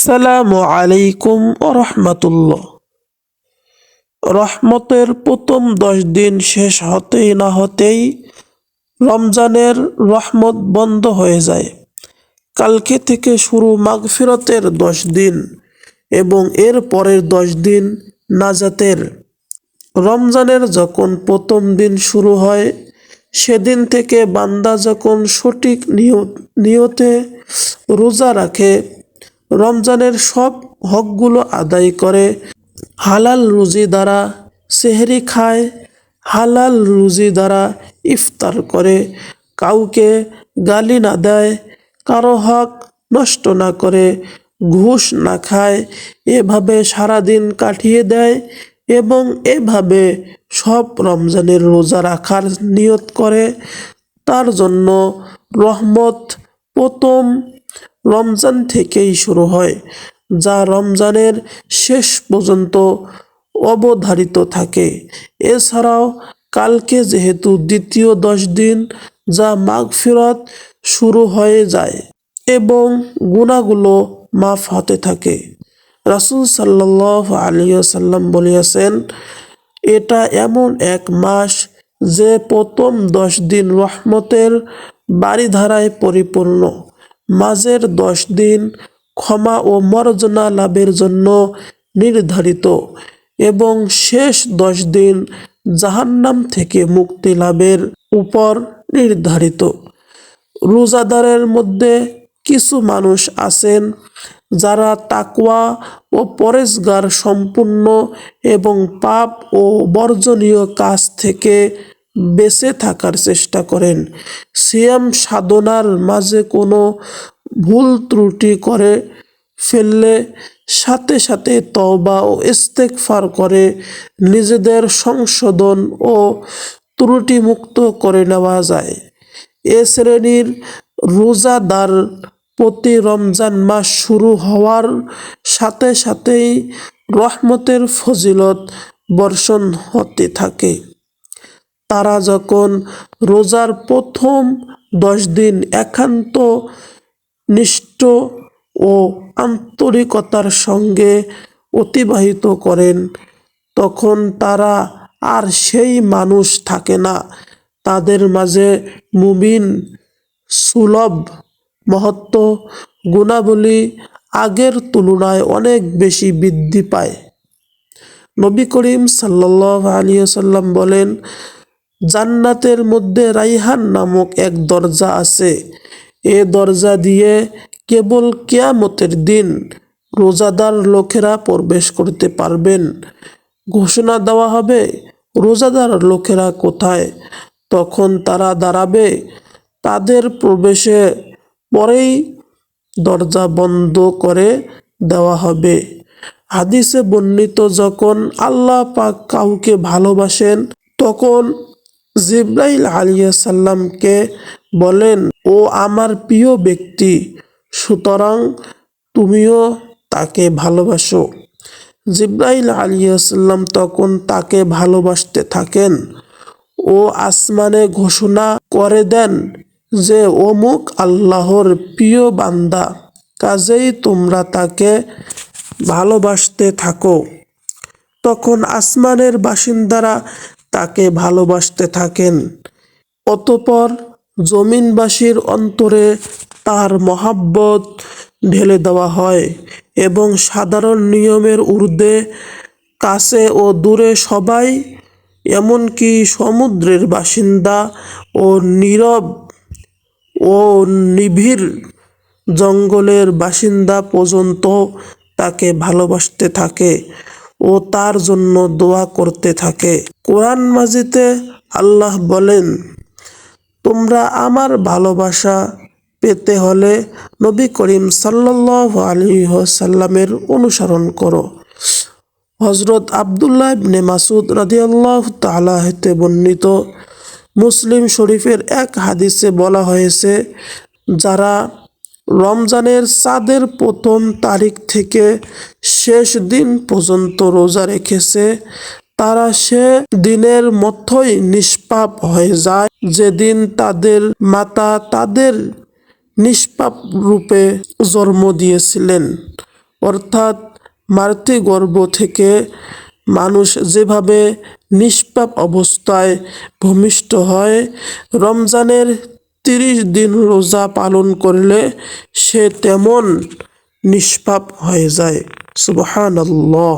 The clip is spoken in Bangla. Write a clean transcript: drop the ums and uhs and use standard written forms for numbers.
আসসালামু আলাইকুম রহমতুল্লাহ। রহমতের প্রথম 10 দিন শেষ হতেই না হতেই রমজানের রহমত বন্ধ হয়ে যায়। কালকে থেকে শুরু মাগফিরতের 10 দিন এবং এর পরের 10 দিন নাজাতের। রমজানের যখন প্রথম দিন শুরু হয়, সেদিন থেকে বান্দা যখন সঠিক নিয়তে রোজা রাখে, রমজানের সব হকগুলো আদায় করে, হালাল রুজি দ্বারা সেহরি খায়, হালাল রুজি দ্বারা ইফতার করে, কাউকে গালি না দেয়, কারো হক নষ্ট না করে, ঘুষ না খায়, এভাবে সারাদিন কাটিয়ে দেয় এবং এভাবে সব রমজানের রোজা রাখার নিয়ত করে, তার জন্য রহমত প্রথম রমজান থেকেই শুরু হয়, যা রমজানের শেষ পর্যন্ত অবধারিত থাকে। এছাড়াও কালকে যেহেতু দ্বিতীয় 10 দিন, যা মাগফিরাত শুরু হয়ে যায় এবং গুনাহগুলো মাফ হতে থাকে। রাসূল সাল্লাল্লাহু আলাইহি ওয়াসাল্লাম বলেছেন, এটা এমন এক মাস যে প্রথম 10 দিন রহমতের বারিধারায় পরিপূর্ণ, মাঝের 10 দিন ক্ষমা ও মার্জনা লাভের জন্য নির্ধারিত এবং শেষ 10 দিন জাহান্নাম থেকে মুক্তি লাভের উপর নির্ধারিত। রোজাদারের মধ্যে কিছু মানুষ আছেন যারা তাকওয়া ও পরেজগার সম্পূর্ণ এবং পাপ ও বর্জনীয় কাজ থেকে বেঁচে থাকার চেষ্টা করেন। সিয়াম সাধনার মাঝে কোনো ভুল ত্রুটি করে ফেললে সাথে সাথে তওবা ও ইস্তেগফার করে নিজেদের সংশোধন ও ত্রুটি মুক্ত করে নেওয়া যায়। এ শ্রেণীর রোজাদার প্রতি রমজান মাস শুরু হওয়ার সাথে সাথেই রহমতের ফজিলত বর্ষণ হতে থাকে। তারা যখন রোজার প্রথম 10 দিন একান্ত নিষ্ঠ ও আন্তরিকতার সঙ্গে অতিবাহিত করেন, তখন তারা আর সেই মানুষ থাকে না। তাদের মাঝে মুমিন সুলভ মহত্ব গুণাবলী আগের তুলনায় অনেক বেশি বৃদ্ধি পায়। নবী করিম সাল্লাল্লাহু আলাইহি ওয়াসাল্লাম বলেন, জান্নাতের মধ্যে রাইহান নামক এক দরজা আছে। এ দরজা দিয়ে কেবল কিয়ামতের দিন রোজাদার লোকেরা প্রবেশ করতে পারবেন। ঘোষণা দেওয়া হবে, রোজাদার লোকেরা কোথায়? তখন তারা দাঁড়াবে। তাদের প্রবেশে পরেই দরজা বন্ধ করে দেওয়া হবে। হাদিসে বর্ণিত, যখন আল্লাহ পাক কাউকে ভালোবাসেন, তখন জিবরাইল আলাইহিস সালামকে বলেন, ও আমার প্রিয় ব্যক্তি, সুতরাং তুমিও তাকে ভালোবাসো। জিবরাইল আলাইহিস সালাম তখন তাকে ভালোবাসতে থাকেন ও আসমানে ঘোষণা করে দেন যে অমুক আল্লাহর প্রিয় বান্দা, কাজেই তোমরা তাকে ভালোবাসতে থাকো। তখন আসমানের বাসিন্দারা তাকে ভালোবাসতে থাকেন। অতঃপর জমিনবাসীর অন্তরে তার মহাব্বত ঢেলে দেওয়া হয় এবং সাধারণ নিয়মের ঊর্ধ্বে কাছে ও দূরে সবাই, এমনকি সমুদ্রের বাসিন্দা ও নীরব ও নিবিড় জঙ্গলের বাসিন্দা পর্যন্ত তাকে ভালোবাসতে থাকে ও তার জন্য দোয়া করতে থাকে। কোরআন মাজিদে আল্লাহ বলেন, তোমরা আমার ভালোবাসা পেতে হলে নবী করিম সাল্লাল্লাহু আলাইহি ওয়াসাল্লামের অনুসরণ করো। হযরত আব্দুল্লাহ ইবনে মাসউদ রাদিয়াল্লাহু তাআলা হতে বর্ণিত, মুসলিম শরীফের এক হাদিসে বলা হয়েছে, যারা রমজানের চাঁদের প্রথম তারিখ থেকে শেষ দিন পর্যন্ত রোজা রেখেছে, তারা সে দিনের মতোই নিষ্পাপ হয়ে যায় যেদিন তাদের মাতা তাদের নিষ্পাপ রূপে জন্ম দিয়েছিলেন। অর্থাৎ মাতৃগর্ভ থেকে মানুষ যেভাবে নিষ্পাপ অবস্থায় ভূমিষ্ঠ হয়, রমজানের 30 দিন রোজা পালন করলে সে তেমন নিষ্পাপ হয়ে যায়। সুবহানাল্লাহ।